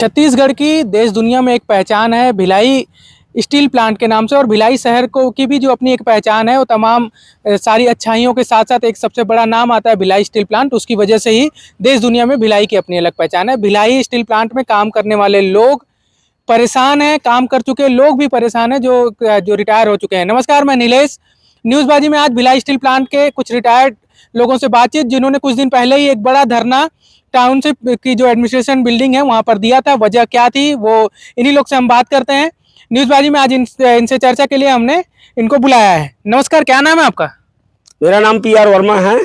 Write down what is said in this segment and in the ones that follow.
छत्तीसगढ़ की देश दुनिया में एक पहचान है भिलाई स्टील प्लांट के नाम से। और भिलाई शहर को की भी जो अपनी एक पहचान है वो तमाम सारी अच्छाइयों के साथ साथ एक सबसे बड़ा नाम आता है भिलाई स्टील प्लांट। उसकी वजह से ही देश दुनिया में भिलाई की अपनी अलग पहचान है। भिलाई स्टील प्लांट में काम करने वाले लोग परेशान हैं, काम कर चुके लोग भी परेशान हैं जो रिटायर हो चुके हैं। नमस्कार, मैं नीलेश। न्यूज़बाजी में आज भिलाई स्टील प्लांट के कुछ रिटायर्ड लोगों से बातचीत, जिन्होंने कुछ दिन पहले ही एक बड़ा धरना टाउनशिप की जो एडमिनिस्ट्रेशन बिल्डिंग है वहां पर दिया था। वजह क्या थी वो इन्हीं लोग से हम बात करते हैं। न्यूज़बाजी में आज इनसे चर्चा के लिए हमने इनको बुलाया है। नमस्कार, क्या नाम है आपका? मेरा नाम PR वर्मा है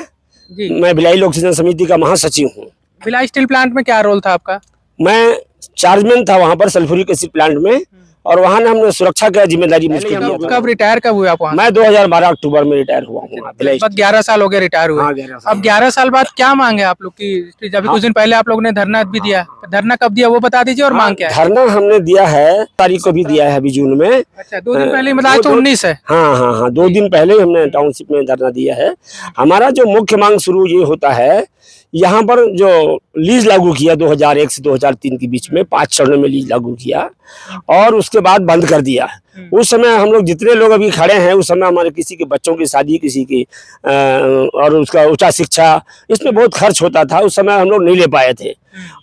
जी। मैं भिलाई लोक शिक्षण समिति का महासचिव हूँ। भिलाई स्टील प्लांट में क्या रोल था आपका? मैं चार्जमैन था वहाँ पर सल्फ्यूरिक एसिड प्लांट में, और वहाँ ने हमने सुरक्षा का जिम्मेदारी मुझको दी। कब रिटायर कब हुए आप वहाँ? मैं 2012 अक्टूबर में रिटायर हुआ हूँ। लगभग 11 साल हो गए रिटायर हुए। हाँ, 11 साल। अब 11 साल बाद क्या मांगे आप लोग की? जब कुछ दिन पहले आप लोग ने धरना भी दिया, धरना कब दिया वो बता दीजिए और मांग क्या है? धरना हमने दिया है, तारीख को भी दिया है अभी जून में। अच्छा, 2 दिन पहले, मतलब आज तो 19 है। हाँ, 2 दिन पहले हमने टाउनशिप में धरना दिया है। हमारा जो मुख्य मांग शुरू ये होता है, यहाँ पर जो लीज लागू किया 2001 से 2003 के बीच में 5 चरणों में लीज लागू किया और उसके बाद बंद कर दिया। उस समय हम लोग जितने लोग अभी खड़े हैं, उस समय हमारे किसी के बच्चों की शादी, किसी की और उसका उच्च शिक्षा, इसमें बहुत खर्च होता था। उस समय हम लोग नहीं ले पाए थे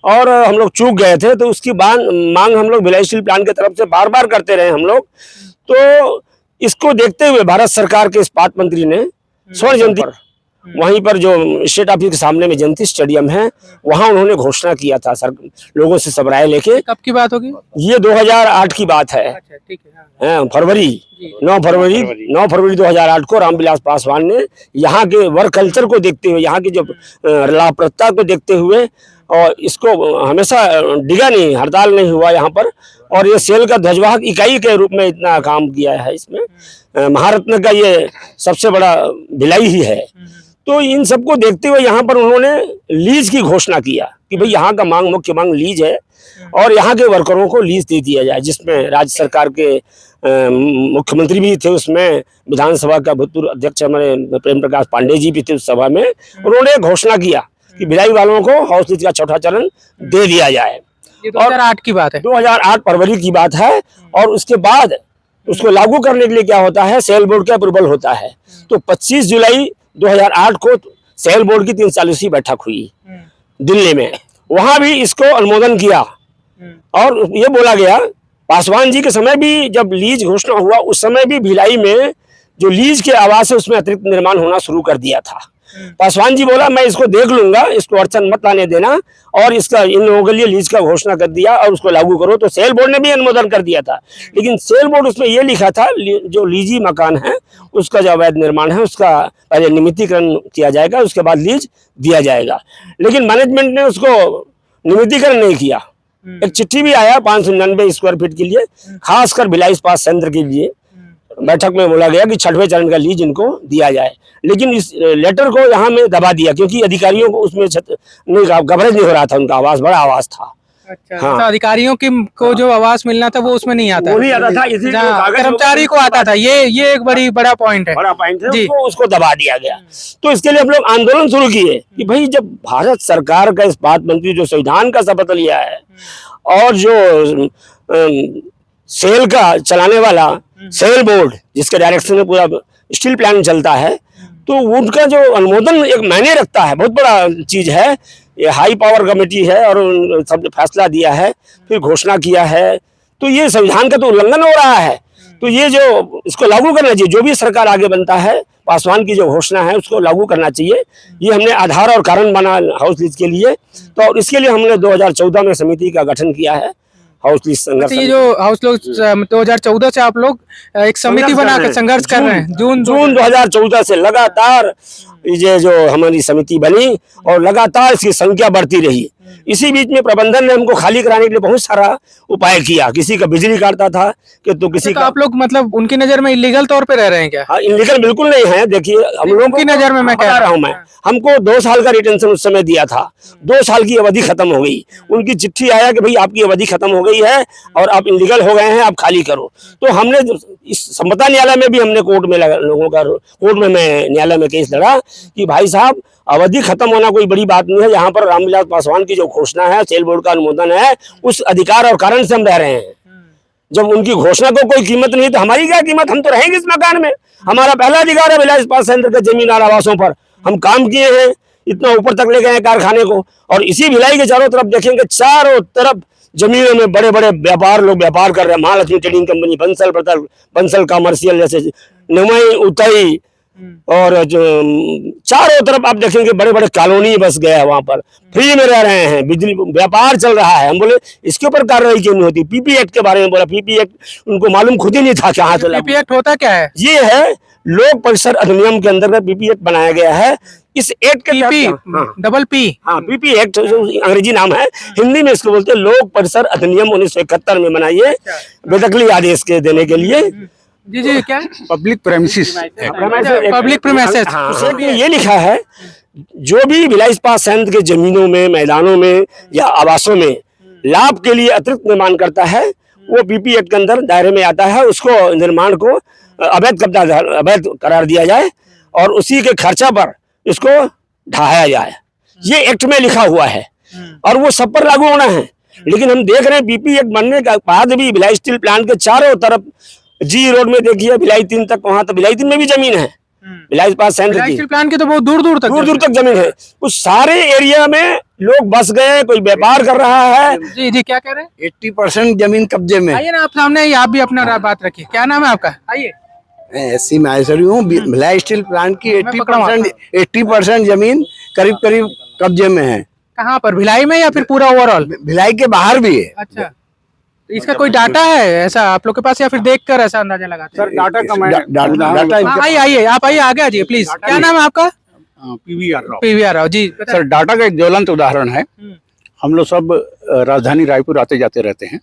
और हम लोग चूक गए थे। तो उसकी मांग हम लोग भिलाई स्टील प्लांट की तरफ से बार बार करते रहे हम लोग। तो इसको देखते हुए भारत सरकार के इस्पात मंत्री ने स्वर्ण जयंती वहीं पर जो स्टेट ऑफिस के सामने में जनती स्टेडियम है, वहां उन्होंने घोषणा किया था सर, लोगों से सब राय लेके। कब की बात होगी? ये 2008 की बात है। अच्छा, ठीक है। हाँ, 9 फरवरी 2008 को रामविलास पासवान ने यहाँ के वर्क कल्चर को देखते हुए, यहाँ की जो लाभप्रदता को देखते हुए, और इसको हमेशा डिगा नहीं, हड़ताल नहीं हुआ यहाँ पर, और ये सेल का ध्वजवाहक इकाई के रूप में इतना काम किया है। इसमें महारत्न का ये सबसे बड़ा भिलाई ही है। तो इन सबको देखते हुए यहाँ पर उन्होंने लीज की घोषणा किया कि भाई यहाँ का मुख्य मांग लीज है और यहाँ के वर्करों को लीज दे दिया जाए, जिसमें राज्य सरकार के मुख्यमंत्री भी थे, उसमें विधानसभा का भूतपूर्व अध्यक्ष हमारे प्रेम प्रकाश पांडे जी भी थे उस सभा में। उन्होंने घोषणा किया कि भिलाई वालों को हाउस लीज का चौथा चरण दे दिया जाए। 2008 की बात है, 2008 फरवरी की बात है। और उसके बाद उसको लागू करने के लिए क्या होता है, सेल बोर्ड का अप्रूवल होता है। तो 25 जुलाई 2008 को सेल बोर्ड की 340वीं बैठक हुई दिल्ली में। वहां भी इसको अनुमोदन किया और ये बोला गया, पासवान जी के समय भी जब लीज घोषणा हुआ, उस समय भी भिलाई में जो लीज के आवास है उसमें अतिरिक्त निर्माण होना शुरू कर दिया था। पासवान जी बोला, मैं इसको देख लूंगा, इसको अड़चन मत आने देना, और इसका इन लोगों के लिए लीज का घोषणा कर दिया और उसको लागू करो। तो सेल बोर्ड ने भी अनुमोदन कर दिया था, लेकिन सेल बोर्ड उसमें ये लिखा था जो लीजी मकान है उसका जो अवैध निर्माण है उसका पहले नियमितीकरण किया जाएगा, उसके बाद लीज दिया जाएगा। लेकिन मैनेजमेंट ने उसको नियमितीकरण नहीं किया। एक चिट्ठी भी आया 599 स्क्वायर फीट के लिए, खासकर भिलाई इस्पात संयंत्र के लिए। बैठक में बोला गया कि 6वें चरण का लीज इनको दिया जाए, लेकिन इस लेटर को यहाँ में दबा दिया क्योंकि अधिकारियों को उसमें कवरेज नहीं हो रहा था। उनका आवास बड़ा आवास था। अच्छा, हाँ। तो अधिकारियों को जो आवास मिलना था वो उसमें नहीं आता, वो नहीं आता था, कर्मचारी को आता था। ये एक बड़ा पॉइंट है, उसको दबा दिया गया। तो इसके लिए हम लोग आंदोलन शुरू किए कि भाई जब भारत सरकार का इस्पात मंत्री जो संविधान का शपथ लिया है और जो सेल का चलाने वाला सेल बोर्ड जिसके डायरेक्शन में पूरा स्टील प्लांट चलता है, तो उनका जो अनुमोदन एक मायने रखता है, बहुत बड़ा चीज है। ये हाई पावर कमेटी है और सब फैसला दिया है, फिर घोषणा किया है, तो ये संविधान का तो उल्लंघन हो रहा है। तो ये जो इसको लागू करना चाहिए, जो भी सरकार आगे बनता है, पासवान की जो घोषणा है उसको लागू करना चाहिए। ये हमने आधार और कारण बना हाउस लीज के लिए। तो इसके लिए हमने 2014 में समिति का गठन किया है, हाउस लीज संघर्ष। ये जो हाउस लोग 2014 से आप लोग एक समिति बनाकर संघर्ष कर रहे हैं। जून 2014 से लगातार ये जो हमारी समिति बनी और लगातार इसकी संख्या बढ़ती रही। इसी बीच में प्रबंधन ने हमको खाली कराने के लिए बहुत सारा उपाय किया। किसी का बिजली काटता था कि तो किसी का। आप लोग मतलब उनकी नजर में इलीगल तौर पे रह रहे हैं क्या? हाँ, इलीगल बिल्कुल नहीं है। देखिए, हम लोगों की नजर में मैं कह रहा हूँ, मैं हमको 2 साल का रिटेंशन उस समय दिया था। 2 साल की अवधि खत्म हो गई। उनकी चिट्ठी आया कि भाई आपकी अवधि खत्म हो गई है और आप इलीगल हो गए हैं, आप खाली करो। तो हमने इस समता न्यायालय में भी हमने कोर्ट में मैं न्यायालय में केस लड़ा कि भाई साहब अवधि खत्म होना कोई बड़ी बात नहीं है। यहाँ पर रामविलास पासवान की जो घोषणा है, सेल बोर्ड का अनुमोदन है, उस अधिकार और कारण से हम रह रहे हैं। जब उनकी घोषणा को कोई कीमत नहीं तो हमारी क्या कीमत, हम तो रहेंगे इस मकान में। हमारा पहला अधिकार है भिलाई इस्पात संयंत्र के जमीन और आवासों पर। हम काम किए हैं, इतना ऊपर तक ले गए हैं कारखाने को। और इसी भिलाई के चारों तरफ देखेंगे, चारों तरफ जमीनों में बड़े बड़े लोग व्यापार कर रहे हैं। Mahalakshmi trading company, Bansal commercial, जैसे निमई, उतई, और जो चारों तरफ आप देखेंगे बड़े बड़े कॉलोनी बस गया है। वहां पर फ्री में रह रहे हैं, बिजली व्यापार चल रहा है। हम बोले इसके ऊपर कार्रवाई क्यों नहीं होती। पीपी एक्ट के बारे में बोला, पीपी एक्ट उनको मालूम खुद ही नहीं था क्या तो पीपी एक्ट होता क्या है? ये है लोक परिसर अधिनियम के अंतर्गत पीपी एक्ट बनाया गया है। इस एक्ट के पीपी डबल पी, हाँ पीपी एक्ट अंग्रेजी नाम है, हिंदी में इसको बोलते हैं लोक परिसर अधिनियम 1971 में बनाई है, बेदखली आदेश के देने के लिए। जी जी, क्या पब्लिक प्रेमिसेस, पब्लिक प्रेमिसेस। हाँ, ये लिखा है जो भी भिलाई इस्पात संयंत्र के जमीनों में, मैदानों में या आवासों में लाभ के लिए अतिरिक्त निर्माण करता है, वो पीपी एक्ट के अंदर दायरे में आता है। उसको निर्माण को अवैध कब्जा, अवैध करार दिया जाए और उसी के खर्चा पर इसको ढहाया जाए। ये एक्ट में लिखा हुआ है और वो सब पर लागू होना है। लेकिन हम देख रहे हैं पीपी एक्ट बनने के बाद भी भिलाई स्टील प्लांट के चारों तरफ, जी रोड में देखिए भिलाई 3 तक, वहां तक भिलाई 3 में भी जमीन है भिलाई इस्पात संयंत्र की। स्टील प्लांट की तो बहुत दूर दूर तक जमीन है। उस सारे एरिया में लोग बस गए, कोई व्यापार कर रहा है। जी जी, क्या कह रहे हैं? 80% जमीन कब्जे में। आइए ना, आप सामने, आप भी अपना बात रखिए। क्या नाम है आपका? आइए। ऐसी माहेश्वरी हूँ। भिलाई स्टील प्लांट की 80% जमीन करीब करीब कब्जे में है। कहाँ पर, भिलाई में या फिर पूरा ओवरऑल? भिलाई के बाहर भी है। अच्छा, तो इसका कोई डाटा है ऐसा आप लोग के पास, या फिर देखकर ऐसा अंदाजा लगाते हैं? डाटा आइए आइए, आप आइए, आगे आ जाइए प्लीज। क्या नाम है आपका? PVR Rao ji. Sir, data का एक ज्वलंत उदाहरण है। हम लोग सब राजधानी रायपुर आते जाते रहते हैं।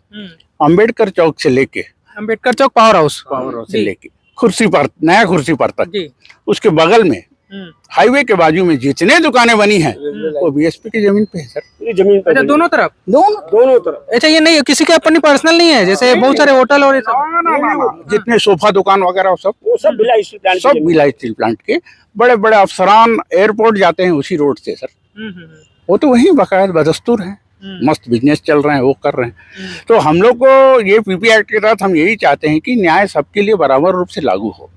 अंबेडकर चौक से लेके, अंबेडकर चौक पावर हाउस से लेके खुर्सी पर, नया खुर्सी पर तक, उसके बगल में हाईवे के बाजू में जितने दुकानें बनी हैं वो बीएसपी की जमीन पे है सर। जमीन पर अच्छा, दोनों तरफ? दोनों तरफ। अच्छा, ये नहीं किसी के अपनी पर्सनल नहीं है, जैसे बहुत सारे होटल और ये सब? जितने सोफा दुकान वगैरह वो सब भिलाई स्टील प्लांट, सब भिलाई स्टील प्लांट के। बड़े बड़े अफसरान एयरपोर्ट जाते हैं उसी रोड से सर। वो तो वही बाकायदा बदस्तूर है, मस्त बिजनेस चल रहे हैं, वो कर रहे हैं। तो हम लोग को ये पीपी एक्ट के तहत हम यही चाहते हैं कि न्याय सबके लिए बराबर रूप से लागू हो।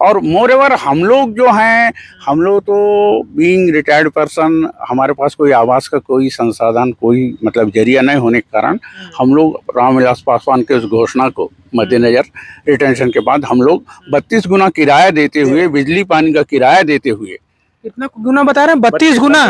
और मोरेवर हम लोग जो हैं, हम लोग तो बीइंग रिटायर्ड पर्सन, हमारे पास कोई आवास का कोई संसाधन, कोई मतलब जरिया नहीं होने के कारण हम लोग रामविलास पासवान के उस घोषणा को मद्देनजर रिटेंशन के बाद हम लोग 32 गुना किराया देते हुए, बिजली पानी का किराया देते हुए। कितना गुना बता रहे हैं? 32 गुना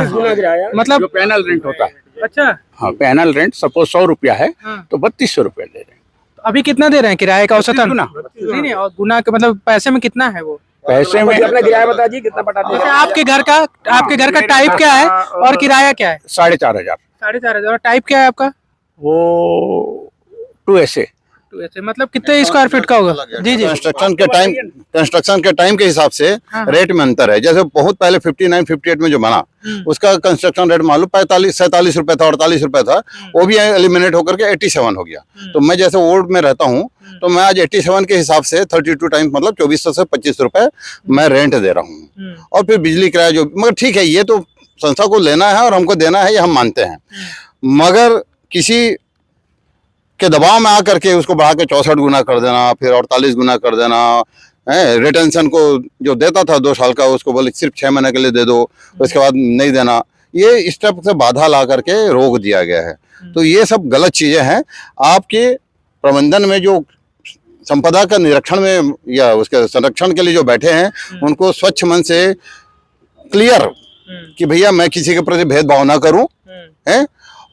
मतलब जो पैनल रेंट होता है। अच्छा, हाँ, पैनल रेंट सपोज 100 रुपया है तो 3200 रुपया दे रहे हैं। अभी कितना दे रहे हैं किराए का औसतन? गुना। नहीं, और गुना के मतलब पैसे में कितना है वो? पैसे में अपना किराया बता दीजिए कितना पटाते हैं। आपके घर का टाइप क्या है और किराया क्या है? 4500। 4500। और टाइप क्या है आपका? वो 2SA। मतलब कितने स्क्वायर फीट का होगा? जी जी। कंस्ट्रक्शन के टाइम के हिसाब से रेट में अंतर है। जैसे बहुत पहले 59-58 में जो बना उसका कंस्ट्रक्शन रेट मालूम 45-47 रुपए था, 48 रुपए था, वो भी एलिमिनेट होकर के 87 हो गया। तो मैं जैसे वार्ड में रहता हूँ तो मैं आज 87 के हिसाब से 32 टाइम्स मतलब 2400 से 25 रुपए मैं रेंट दे रहा हूँ। और फिर बिजली किराया जो, मगर ठीक है, ये तो संस्था को लेना है और हमको देना है, ये हम मानते हैं। मगर किसी के दबाव में आकर के उसको बढ़ा के 64 गुना कर देना, फिर 48 गुना कर देना है। रिटेंशन को जो देता था 2 साल का, उसको बोले सिर्फ 6 महीने के लिए दे दो, उसके बाद नहीं देना। ये स्टेप से बाधा ला करके रोक दिया गया है। तो ये सब गलत चीजें हैं। आपके प्रबंधन में जो संपदा का निरीक्षण में या उसके संरक्षण के लिए जो बैठे हैं, उनको स्वच्छ मन से क्लियर कि भैया मैं किसी के प्रति भेदभाव ना करूं, है,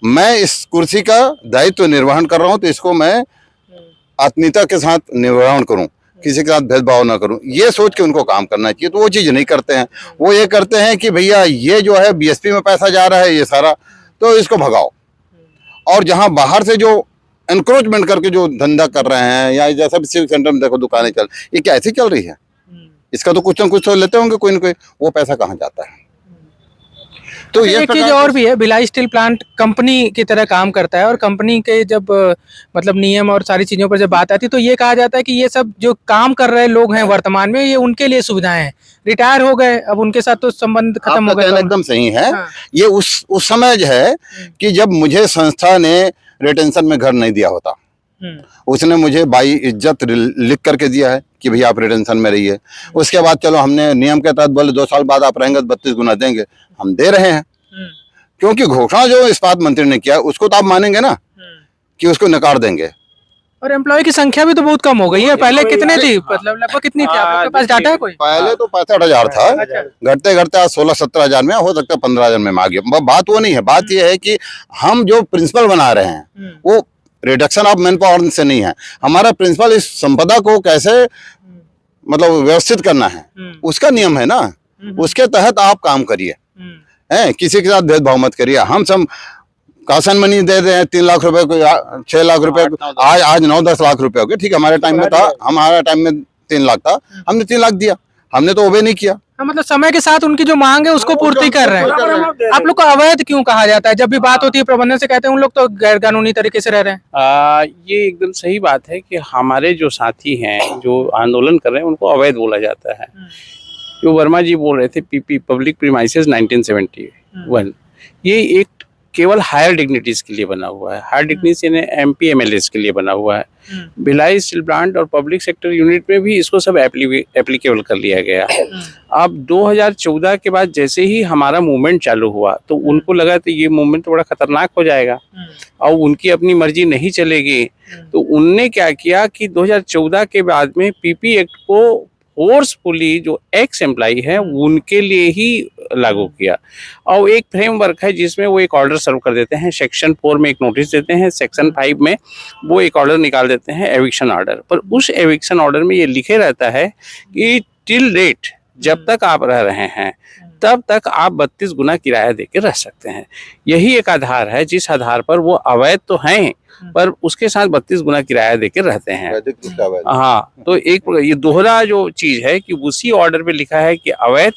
मैं इस कुर्सी का दायित्व निर्वहन कर रहा हूं तो इसको मैं आत्मीयता के साथ निर्वहन करूं, किसी के साथ भेदभाव ना करूं, ये सोच के उनको काम करना चाहिए। तो वो चीज़ नहीं करते हैं। वो ये करते हैं कि भैया ये जो है बीएसपी में पैसा जा रहा है ये सारा, तो इसको भगाओ। और जहां बाहर से जो एनक्रोचमेंट करके जो धंधा कर रहे हैं, या जैसा भी सिविक सेंटर में देखो दुकानें चल, ये क्या ऐसी चल रही है? इसका तो कुछ ना कुछ तो लेते होंगे कोई ना कोई, वो पैसा कहाँ जाता है? तो ये एक चीज प्रकार और भी है, भिलाई स्टील प्लांट कंपनी की तरह काम करता है और कंपनी के जब मतलब नियम और सारी चीजों पर जब बात आती है तो ये कहा जाता है कि ये सब जो काम कर रहे लोग हैं वर्तमान में ये उनके लिए सुविधाएं हैं, रिटायर हो गए अब उनके साथ तो संबंध खत्म हो आपका गया कहना तो एकदम सही है। हाँ। ये उस समय जो है कि जब मुझे संस्था ने रिटेंशन में घर नहीं दिया होता, उसने मुझे बाई इज्जत लिख करके दिया है कि भैया आप रिटेंशन में रहिए। उसके बाद चलो हमने नियम के तहत बोले 2 साल बाद आप रहेंगे तो 32 गुना देंगे, हम दे रहे हैं। क्योंकि घोषणा जो इस्पात मंत्री ने किया उसको तो आप मानेंगे ना कि उसको नकार देंगे। और एम्प्लॉय की संख्या भी तो बहुत कम हो गई है, पहले कितने थी, मतलब लगभग कितनी थी, आपके पास डाटा है कोई? पहले तो 65,000 था, घटते घटते आज 16-17 हजार में, हो सकता है 15 हजार में आ गया। बात वो नहीं है, बात ये है कि हम जो प्रिंसिपल बना रहे हैं वो रिडक्शन ऑफ मैन पावर से नहीं है। हमारा प्रिंसिपल इस संपदा को कैसे मतलब व्यवस्थित करना है उसका नियम है ना, उसके तहत आप काम करिए, हैं किसी के साथ भेदभाव मत करिए। हम सब कासन मनी दे रहे हैं 3 लाख रुपए को, 6 लाख रुपए, आज 9-10 लाख रुपए हो गए। ठीक है, हमारे टाइम में था, हमारा टाइम में 3 लाख था, हमने 3 लाख दिया, हमने तो ओबे नहीं किया। हाँ, मतलब समय के साथ उनकी जो मांग है उसको पूर्ति कर रहे हैं। आप लोग को अवैध क्यों कहा जाता है? जब भी बात होती है प्रबंधन से कहते हैं उन लोग तो गैर कानूनी तरीके से रह रहे हैं। ये एकदम सही बात है कि हमारे जो साथी हैं जो आंदोलन कर रहे हैं उनको अवैध बोला जाता है। जो वर्मा जी बोल रहे थे पीपी पब्लिक प्रीमाइसेस 1971, ये एक केवल हायर डिग्निटीज के लिए बना हुआ है। हायर डिग्निटीज यानी MP MLAs के लिए बना हुआ है। भिलाई स्टील प्लांट और पब्लिक सेक्टर यूनिट में भी इसको सब एप्लीकेबल कर लिया गया। अब 2014 के बाद जैसे ही हमारा मूवमेंट चालू हुआ तो उनको लगा तो ये मूवमेंट थोड़ा खतरनाक हो जाएगा और उनकी अपनी मर्जी नहीं चलेगी, तो उनने क्या किया कि 2014 के बाद में PP एक्ट को फोर्सफुली जो एक्स एम्प्लॉई है उनके लिए ही लागू किया। और एक फ्रेमवर्क है जिसमें वो एक ऑर्डर सर्व कर देते हैं। सेक्शन 4 में एक नोटिस देते हैं, सेक्शन 5 में वो एक ऑर्डर निकाल देते हैं, एविक्शन ऑर्डर। पर उस एविक्शन ऑर्डर में ये लिखे रहता है कि टिल डेट जब तक आप रह रहे हैं तब तक आप 32 गुना किराया देकर रह सकते हैं। यही एक आधार है जिस आधार पर वो अवैध तो हैं पर उसके साथ 32 गुना किराया देकर रहते हैं। हाँ, तो एक ये दोहरा जो चीज है कि उसी ऑर्डर पे लिखा है कि अवैध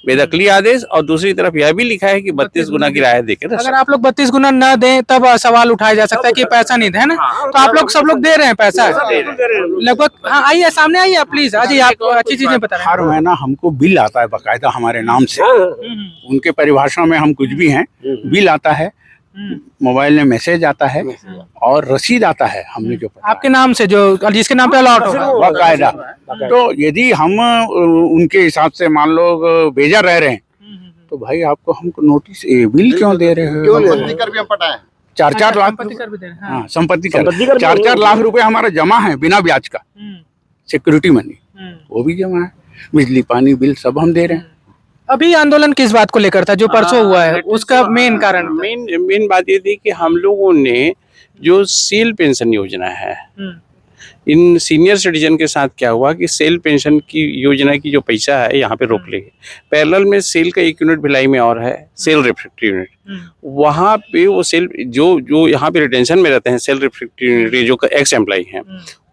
बेदखली आदेश, और दूसरी तरफ यह भी लिखा है कि 32 गुना किराया देकर। अगर आप लोग 32 गुना न दें तब सवाल उठाया जा सकता है कि पैसा नहीं दे, है ना? तो आप लोग सब लोग दे रहे हैं पैसा लगभग। हाँ, आइए सामने आइए प्लीज। आज आप अच्छी चीजें बता रहे हैं। हर महीना हमको बिल आता है बकायदा हमारे नाम से, उनके परिभाषा में हम कुछ भी हैं, बिल आता है, मोबाइल में मैसेज आता है और रसीद आता है हमने जो आपके नाम से जो जिसके नाम पे अलॉट हो बकायदा। तो यदि हम उनके हिसाब से मान लो बेजा रह रहे हैं तो भाई आपको हमको नोटिस बिल क्यों दे रहे हो? 4-4 लाख हाँ, संपत्ति कर 4-4 लाख रुपए हमारा जमा है बिना ब्याज का, सिक्योरिटी मनी वो भी जमा है, बिजली पानी बिल सब हम दे रहे हैं। अभी आंदोलन किस बात को लेकर था जो परसों हुआ है? उसका मेन कारण मेन बात ये थी कि हम लोगों ने जो सेल पेंशन योजना है, इन सीनियर सिटीजन के साथ क्या हुआ कि सेल पेंशन की योजना की जो पैसा है यहाँ पे रोक लेंगे। पैरेलल में सेल का एक यूनिट भिलाई में और है, सेल रिफ्रैक्टरी यूनिट, वहाँ पे वो सेल जो यहाँ पे रिटेंशन में रहते हैं सेल रिफ्रैक्टरी यूनिट जो एक्स एम्प्लॉई हैं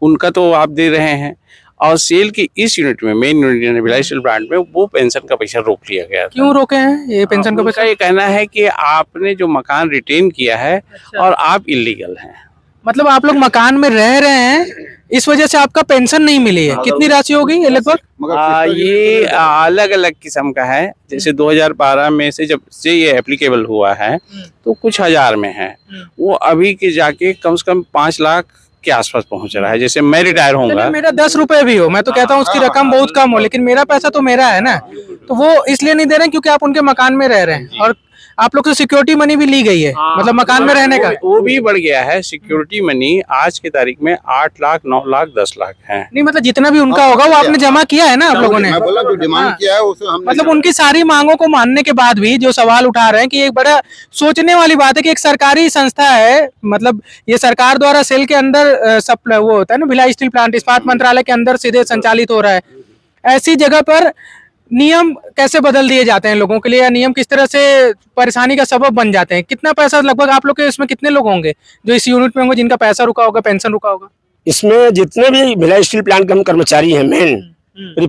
उनका तो आप दे रहे हैं, और सेल की इस यूनिट में main unit Bhilai steel plant में वो पेंशन का पैसा रोक लिया गया। क्यों रोके हैं ये पेंशन का पैसा? ये कहना है कि आपने जो मकान रिटेन किया है और आप इलीगल हैं। मतलब आप लोग मकान में रह रहे हैं इस वजह से आपका पेंशन नहीं मिली है। कितनी राशि होगी ये लगभग? ये अलग अलग किस्म का है। जैसे 2012 में से जब से ये एप्लीकेबल हुआ है तो कुछ हजार में है, वो अभी के जाके कम से कम 5 लाख के आसपास पहुंच रहा है। जैसे मैं रिटायर होऊंगा, मेरा 10 रुपए भी हो, मैं तो कहता हूँ उसकी रकम बहुत कम हो, लेकिन मेरा पैसा तो मेरा है ना, तो वो इसलिए नहीं दे रहे हैं क्योंकि आप उनके मकान में रह रहे हैं और आप लोग से सिक्योरिटी मनी भी ली गई है, मतलब मकान में रहने का वो भी बढ़ गया है। सिक्योरिटी मनी आज की तारीख में 8 लाख 9 लाख 10 लाख है। नहीं, मतलब जितना भी उनका होगा वो आपने जमा किया है ना आप लोगों ने। मैं बोला जो डिमांड किया है उसे हमने, मतलब उनकी सारी मांगों को मानने के बाद भी जो सवाल उठा रहे हैं कि एक बड़ा सोचने वाली बात है कि एक सरकारी संस्था है, मतलब ये सरकार द्वारा सेल के अंदर वो होता है ना, भिलाई स्टील प्लांट इस्पात मंत्रालय के अंदर सीधे संचालित हो रहा है। ऐसी जगह पर नियम कैसे बदल दिए जाते हैं लोगों के लिए, या नियम किस तरह से परेशानी का सबब बन जाते हैं? कितना पैसा लगभग आप लोग के इसमें कितने लोग होंगे जो इस यूनिट में होंगे जिनका पैसा रुका होगा, पेंशन रुका होगा? इसमें जितने भी भिलाई स्टील प्लांट के हम कर्मचारी हैं, मेन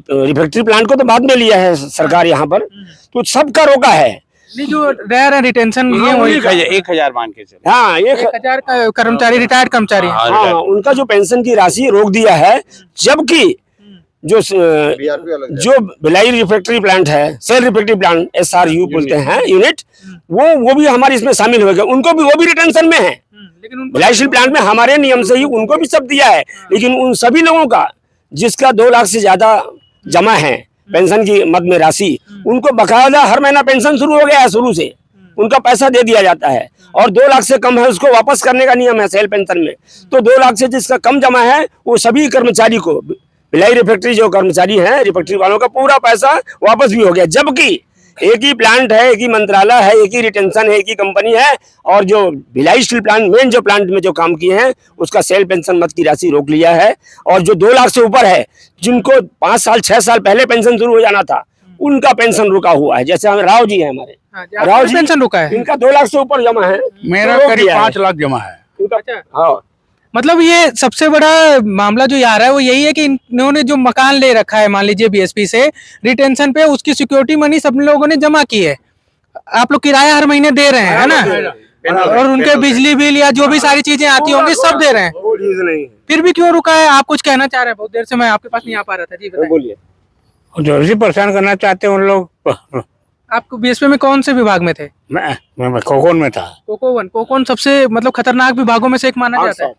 रिफैक्ट्री प्लांट को तो बाद में लिया है सरकार यहाँ पर, तो सबका रोका है। नहीं, जो रह रहे रिटेंशन लिए वही 1,000 मान के चले। हाँ 1000 कर्मचारी रिटायर्ड कर्मचारी हैं। हाँ उनका जो पेंशन की राशि रोक दिया है, जबकि जो भिलाई रिफैक्ट्री प्लांट है, सेल रिफैक्ट्री प्लांट SRU बोलते हैं यूनिट, वो भी हमारे इसमें शामिल हो गए, उनको भी वो भी रिटेंशन में है। लेकिन भिलाई स्टील प्लांट में हमारे नियम से ही उनको भी सब दिया है, लेकिन उन सभी लोगों का जिसका 2 लाख से ज्यादा जमा है पेंशन की मद में राशि, उनको बकायदा हर महीना पेंशन शुरू हो गया है, शुरू से उनका पैसा दे दिया जाता है। और 2 लाख से कम है उसको वापस करने का नियम है सेल पेंशन में। तो 2 लाख से जिसका कम जमा है वो सभी कर्मचारी को, भिलाई रिफैक्ट्री जो कर्मचारी हैं रिफैक्ट्री वालों का पूरा पैसा वापस भी हो गया, जबकि एक ही प्लांट है, एक ही मंत्रालय है, एक ही रिटेंशन है, एक ही कंपनी है, और जो भिलाई स्टील प्लांट मेन जो प्लांट में जो काम किए हैं उसका सेल पेंशन मद की राशि रोक लिया है। और जो 2 लाख से ऊपर है, जिनको 5 साल 6 साल पहले पेंशन शुरू हो जाना था, उनका पेंशन रुका हुआ है। जैसे हम राव जी है हमारे, राव जी पेंशन रुका है, इनका 2 लाख से ऊपर जमा है, मेरा रोक करीब दिया है। 5 लाख जमा है। हाँ मतलब ये सबसे बड़ा मामला जो आ रहा है वो यही है कि इन्होंने जो मकान ले रखा है, मान लीजिए बीएसपी से रिटेंशन पे, उसकी सिक्योरिटी मनी सब लोगों ने जमा की है। आप लोग किराया हर महीने दे रहे हैं, है ना, और उनके बिजली बिल या जो भी सारी चीजें आती होंगी सब दे रहे हैं, फिर भी क्यों रुका है? आप कुछ कहना चाह रहे हैं? बहुत देर से मैं आपके पास नहीं आ पा रहा था। जी बताइए। बोलिए। जो भी परेशान करना चाहते हैं उन लोग। आप बीएसपी में कौन से विभाग में थे? मैं कोकोन में था। कोकोन सबसे मतलब खतरनाक विभागों में से एक माना जाता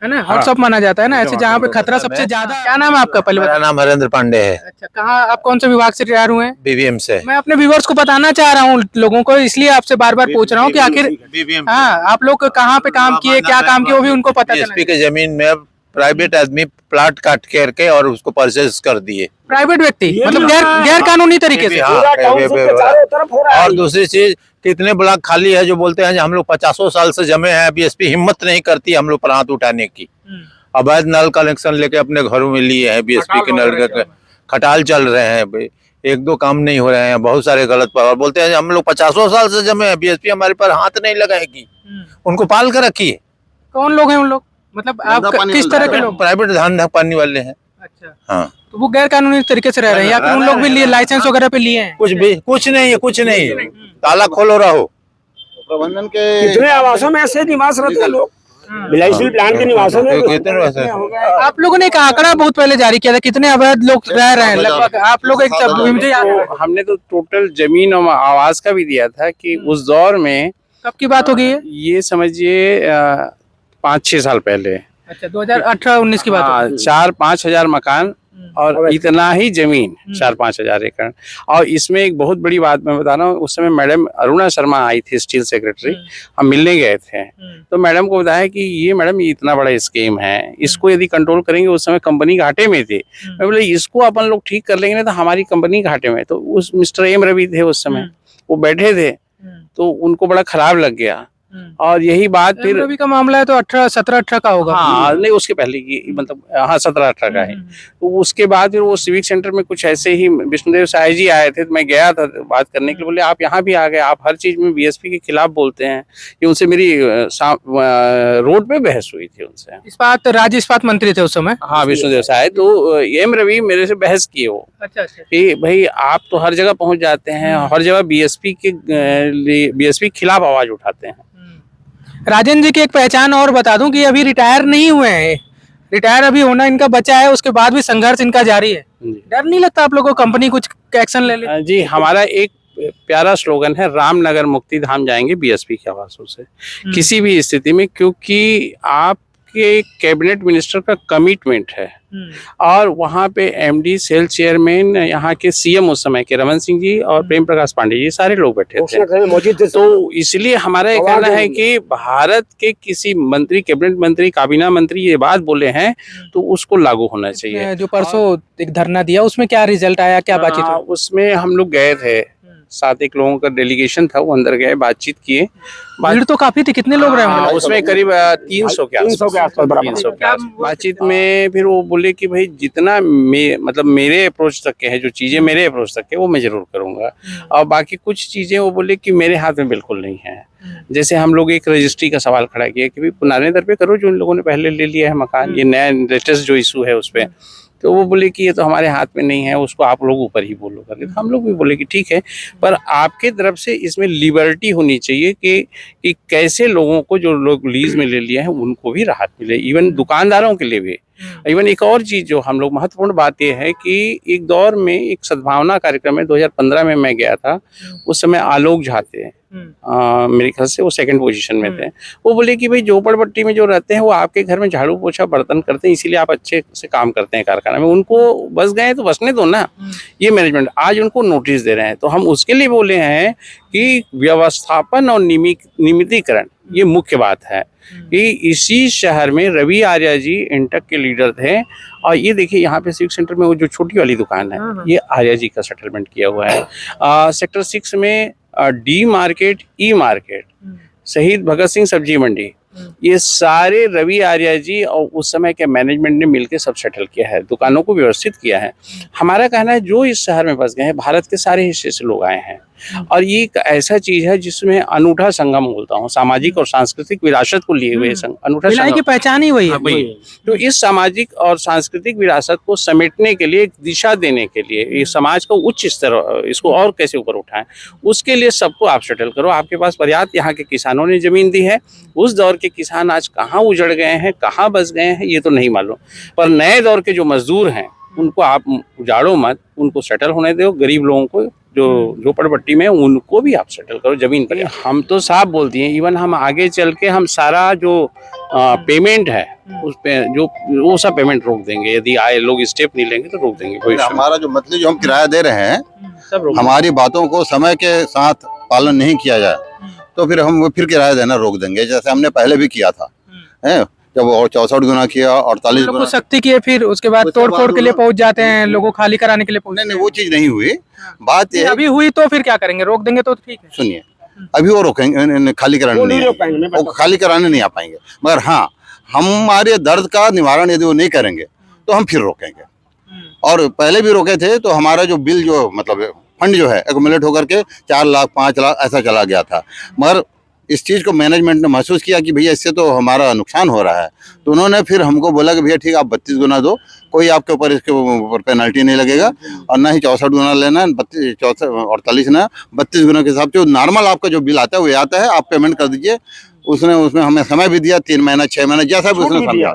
है ना, हॉटस्पॉट माना जाता है ना, ऐसे जहाँ पे खतरा सबसे ज्यादा। क्या नाम है आपका? पहले मेरा नाम हरेंद्र पांडे है। अच्छा, कहाँ आप कौन से विभाग से रिटायर हुए हैं? बीबीएम से। मैं अपने व्यूअर्स को बताना चाह रहा हूँ, लोगों को, इसलिए आपसे बार बार पूछ रहा हूँ कि आखिर बीबीएम हाँ आप लोग कहाँ पे काम किए, क्या काम किए, वो भी उनको पता बीएसपी चले। के जमीन में प्राइवेट आदमी प्लाट काट करके और उसको परचेज कर दिए। प्राइवेट व्यक्ति मतलब गैर कानूनी तरीके से। हाँ, और दूसरी चीज, कितने ब्लॉक खाली है जो बोलते हैं हम लोग 50 साल से जमे हैं, बीएसपी हिम्मत नहीं करती हम लोग पर हाथ उठाने की। अवैध नल कनेक्शन लेके अपने घरों में लिए हैं, बीएसपी के नल के खटाल चल रहे हैं, 1-2 काम नहीं हो रहे हैं, बहुत सारे गलत पर बोलते हैं हम लोग 50 साल से जमे हैं, बीएसपी हमारे पर हाथ नहीं लगाएगी। उनको पाल कर रखिए। कौन लोग हैं उन लोग? मतलब आप किस तरह के लोग? प्राइवेट धंधा पानी वाले हैं। अच्छा, हाँ, तो वो गैर कानूनी तरीके से रह रहे हैं या फिर उन लोग भी लिए लाइसेंस वगैरह पे लिए हैं? कुछ नहीं है, कुछ नहीं है। ताला खोलो रहो। प्रबंधन के कितने आवासों में ऐसे निवास रहते हैं लोग, भिलाई स्टील प्लांट के निवासों में। आप लोगों ने एक आंकड़ा बहुत पहले जारी किया था, कितने अवैध लोग रह रहे हैं लगभग? आप लोग एक मुझे याद है। हमने तो टोटल जमीन और आवास का भी दिया था कि उस दौर में, कब की बात होगी ये समझिए 5-6 साल पहले। अच्छा, 2018-19 की बात हाँ, 4-5 हजार मकान और इतना ही जमीन, 4-5 हजार एकड़। और इसमें एक बहुत बड़ी बात मैं बता रहा हूँ, उस समय मैडम अरुणा शर्मा आई थी, स्टील सेक्रेटरी, हम मिलने गए थे। तो मैडम को बताया कि ये मैडम ये इतना बड़ा स्कीम है, इसको यदि कंट्रोल करेंगे, उस समय कंपनी घाटे में थी। मैं बोले इसको अपन लोग ठीक कर लेंगे ना तो हमारी कंपनी घाटे में। तो उस मिस्टर एम रवि थे उस समय, वो बैठे थे, तो उनको बड़ा खराब लग गया। और यही बात फिर रवि का मामला है तो 17-18 का होगा। हाँ, नहीं उसके पहले की मतलब हाँ 17-18 का है। तो उसके बाद फिर वो सिविक सेंटर में कुछ ऐसे ही विष्णुदेव साय जी आए थे, तो मैं गया था बात करने के लिए। बोले आप यहाँ भी आ गए, आप हर चीज में बीएसपी के खिलाफ बोलते हैं। ये उनसे मेरी रोड पे बहस हुई थी उनसे। इस्पात राज्य इस्पात मंत्री थे उस समय। हाँ, विष्णुदेव साय। तो एम रवि मेरे से बहस किए वो। अच्छा, कि भाई आप तो हर जगह पहुंच जाते हैं, हर जगह बीएसपी के खिलाफ आवाज उठाते हैं। राजेंद्र जी की एक पहचान और बता दूं कि अभी रिटायर नहीं हुए हैं, रिटायर अभी होना इनका बचा है, उसके बाद भी संघर्ष इनका जारी है। डर नहीं लगता आप लोगों को कंपनी कुछ एक्शन ले ले? जी, हमारा एक प्यारा स्लोगन है, रामनगर मुक्ति धाम जाएंगे बीएसपी के आवासों से किसी भी स्थिति में, क्योंकि आपके कैबिनेट मिनिस्टर का कमिटमेंट है। और वहाँ पे एमडी, सेल चेयरमैन, यहाँ के सीएम उस समय के रमन सिंह जी और प्रेम प्रकाश पांडे जी, सारे लोग बैठे थे। तो इसलिए हमारा ये कहना है कि भारत के किसी मंत्री, कैबिनेट मंत्री, काबीना मंत्री ये बात बोले हैं तो उसको लागू होना चाहिए। जो परसों एक धरना दिया उसमें क्या रिजल्ट आया, क्या बातचीत हुई? उसमें हम लोग गए थे, 7 लोगों का डेलीगेशन था, वो अंदर गए, बातचीत किए। भीड़ तो काफी थी, कितने लोग रहे होंगे? हाँ, उसमें करीब 300 के 300 के आसपास बराबर। 300 के आसपास। बातचीत में फिर वो बोले कि भाई जितना मतलब मेरे अप्रोच तक के है, जो चीजें मेरे अप्रोच तक के वो मैं जरूर करूंगा, और बाकी कुछ चीजें वो बोले कि मेरे हाथ में बिल्कुल नहीं है। जैसे हम लोग एक रजिस्ट्री का सवाल खड़ा किया कि भाई पुराने दर पे करो, जो उन लोगों ने पहले ले लिया है मकान, ये नया लेटेस्ट जो इशू है उस पर। तो वो बोले कि ये तो हमारे हाथ में नहीं है, उसको आप लोग ऊपर ही बोलो करके। तो हम लोग भी बोले कि ठीक है, पर आपके तरफ से इसमें लिबर्टी होनी चाहिए कि कैसे लोगों को, जो लोग लीज में ले लिया है, उनको भी राहत मिले, इवन दुकानदारों के लिए भी। इवन एक और चीज जो हम लोग महत्वपूर्ण बात यह है कि एक दौर में एक सद्भावना कार्यक्रम में 2015 में मैं गया था, उस समय आलोक झा थे, मेरे ख्याल से वो सेकंड पोजीशन में थे। वो बोले कि भाई झोपड़पट्टी में जो रहते हैं वो आपके घर में झाड़ू पोछा बर्तन करते हैं, इसीलिए आप अच्छे से काम करते हैं कारखाना में, उनको बस गए तो बसने दो ना। ये मैनेजमेंट आज उनको नोटिस दे रहे हैं, तो हम उसके लिए बोले हैं कि व्यवस्थापन और नियमितीकरण ये मुख्य बात है। कि इसी शहर में रवि आर्या जी इंटक के लीडर थे, और ये देखिए यहाँ पे सिविक सेंटर में वो जो छोटी वाली दुकान है, ये आर्या जी का सेटलमेंट किया हुआ है। सेक्टर 6 में डी मार्केट, ई मार्केट, शहीद भगत सिंह सब्जी मंडी, ये सारे रवि आर्या जी और उस समय के मैनेजमेंट ने मिलकर सब सेटल किया है, दुकानों को व्यवस्थित किया है। हमारा कहना है जो इस शहर में बस गए हैं, भारत के सारे हिस्से से लोग आए हैं, और ये एक ऐसा चीज है जिसमें अनूठा संगम बोलता हूँ, सामाजिक और सांस्कृतिक विरासत को लिए हुए अनूठा भिलाई की संगम। पहचान ही वही है। हाँ, वही। तो इस सामाजिक और सांस्कृतिक विरासत को समेटने के लिए, एक दिशा देने के लिए, ये समाज को उच्च स्तर, इसको और कैसे ऊपर उठाएं, उसके लिए सबको आप सेटल करो। आपके पास पर्याप्त यहाँ के किसानों ने जमीन दी है, उस दौर के किसान आज कहाँ उजड़ गए हैं, कहाँ बस गए हैं, ये तो नहीं मालूम, पर नए दौर के जो मजदूर हैं उनको आप उजाड़ो मत, उनको सेटल होने दो। गरीब लोगों को जो झोपड़पट्टी में उनको भी आप सेटल करो जमीन पर। हम तो साफ बोलती हैं, इवन हम आगे चल के हम सारा जो पेमेंट है उस पे जो वो सब पेमेंट रोक देंगे, यदि आए लोग स्टेप नहीं लेंगे तो रोक देंगे। भविष्य में हमारा जो मतलब जो हम किराया दे रहे हैं, सब रोक हमारी बातों को समय के साथ पालन नहीं किया जाए तो फिर हम फिर किराया देना रोक देंगे, जैसे हमने पहले भी किया था। है जब और 64 गुना किया, 48 लोगों गुना, को सख्ती किए, फिर उसके बाद उसके तोड़ बाद फोड़ के लिए लोग- पहुंच जाते हैं, लोगों को खाली कराने के लिए पहुंच नहीं वो चीज नहीं हुई। बात ये है, अभी हुई तो फिर क्या करेंगे, रोक देंगे तो ठीक है। सुनिए, अभी वो रोकेंगे, खाली कराने नहीं आएंगे, वो खाली कराने नहीं आ पाएंगे, मगर हाँ हमारे दर्द का निवारण यदि वो नहीं करेंगे तो हम फिर रोकेंगे। और पहले भी रोके थे तो हमारा जो बिल जो मतलब फंड जो है एक्यूमुलेट होकर के 4 लाख 5 लाख ऐसा चला गया था, मगर इस चीज़ को मैनेजमेंट ने महसूस किया कि भैया इससे तो हमारा नुकसान हो रहा है, तो उन्होंने फिर हमको बोला कि भैया ठीक है आप 32 गुना दो, कोई आपके ऊपर इसके ऊपर पेनल्टी नहीं लगेगा, और ना ही 64 गुना लेना है, 48 ना 32 गुना के हिसाब से नॉर्मल आपका जो बिल आता है वो आता है, आप पेमेंट कर दीजिए। उसमें हमें समय भी दिया, 3 महीना 6 महीना जैसा भी उसने समझा।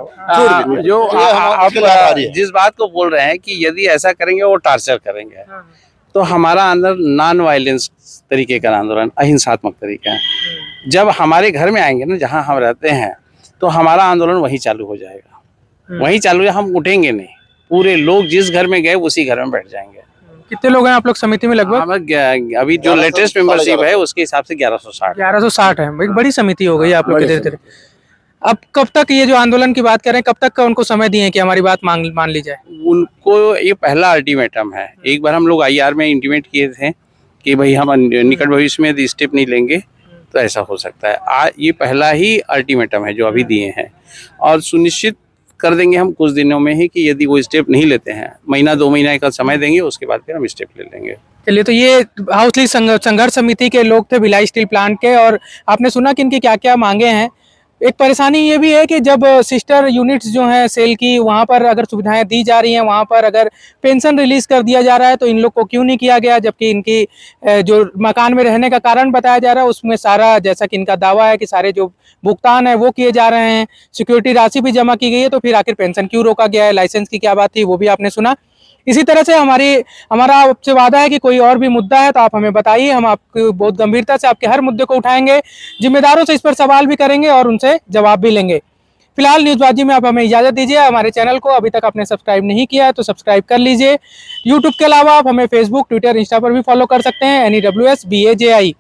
जो आपके लाभ आ रही है। जिस बात को बोल रहे हैं कि यदि ऐसा करेंगे वो टार्चर करेंगे, तो हमारा अंदर नॉन वायलेंस तरीके का आंदोलन, अहिंसात्मक तरीका है। जब हमारे घर में आएंगे ना, जहाँ हम रहते हैं, तो हमारा आंदोलन वहीं चालू हो जाएगा, वहीं चालू है, हम उठेंगे नहीं, पूरे लोग जिस घर में गए उसी घर में बैठ जाएंगे। कितने लोग हैं आप लोग समिति में लगभग? अभी जो लेटेस्ट मेंबरशिप है उसके हिसाब से 1160। 1160 है, एक बड़ी समिति हो गई आप लोग की धीरे धीरे। अब कब तक ये जो आंदोलन की बात कर रहे हैं, कब तक का उनको समय दिए कि हमारी बात मान ली जाए? उनको ये पहला अल्टीमेटम है। एक बार हम लोग IR में इंटीमेट किए थे कि भाई हम निकट भविष्य में यदि स्टेप नहीं लेंगे तो ऐसा हो सकता है। आज ये पहला ही अल्टीमेटम है जो अभी दिए हैं, और सुनिश्चित कर देंगे हम कुछ दिनों में ही कि यदि वो स्टेप नहीं लेते हैं, महीना 2 महीना का समय देंगे, उसके बाद फिर हम स्टेप ले लेंगे। चलिए, तो ये हाउस लीज संघर्ष समिति के लोग थे भिलाई स्टील प्लांट के, और आपने सुना कि इनकी क्या क्या मांगे हैं। एक परेशानी ये भी है कि जब सिस्टर यूनिट्स जो हैं सेल की, वहाँ पर अगर सुविधाएं दी जा रही हैं, वहाँ पर अगर पेंशन रिलीज कर दिया जा रहा है, तो इन लोग को क्यों नहीं किया गया, जबकि इनकी जो मकान में रहने का कारण बताया जा रहा है उसमें सारा, जैसा कि इनका दावा है कि सारे जो भुगतान है वो किए जा रहे हैं, सिक्योरिटी राशि भी जमा की गई है, तो फिर आखिर पेंशन क्यों रोका गया है, लाइसेंस की क्या बात थी वो भी आपने सुना। इसी तरह से हमारा आपसे वादा है कि कोई और भी मुद्दा है तो आप हमें बताइए, हम आपको बहुत गंभीरता से आपके हर मुद्दे को उठाएंगे, जिम्मेदारों से इस पर सवाल भी करेंगे और उनसे जवाब भी लेंगे। फिलहाल न्यूज़बाजी में आप हमें इजाज़त दीजिए। हमारे चैनल को अभी तक आपने सब्सक्राइब नहीं किया है तो सब्सक्राइब कर लीजिए। यूट्यूब के अलावा आप हमें फेसबुक, ट्विटर, इंस्टा पर भी फॉलो कर सकते हैं, NEWSBAJI।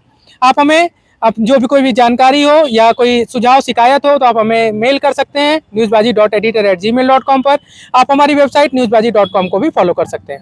आप हमें जो भी कोई भी जानकारी हो या कोई सुझाव शिकायत हो तो आप हमें मेल कर सकते हैं newsbaji.editor@gmail.com पर। आप हमारी वेबसाइट newsbaji.com को भी फॉलो कर सकते हैं।